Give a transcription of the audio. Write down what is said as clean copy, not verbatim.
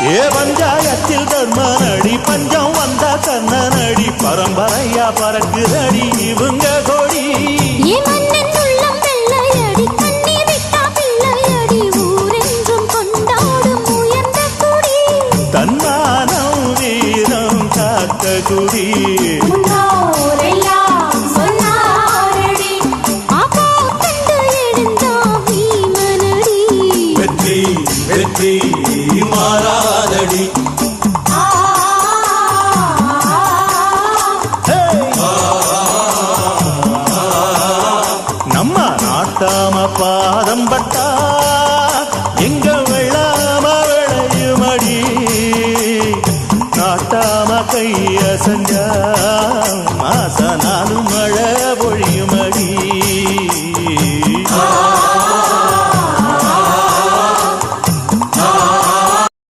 ஏ பஞ்சாயத்தில் தர்மனடி பஞ்சம் வந்த கண்ணனடி பரம்பரையா பறக்குதடி இவங்க கொடி தன்மானம் வீரம் காத்த குடி வெற்றி வெற்றி மாறாதடி நம்ம நாட்டாம பாதம் பட்டா எங்க வெள்ளாம விளையுமடி நாட்டாம கைய செஞ்ச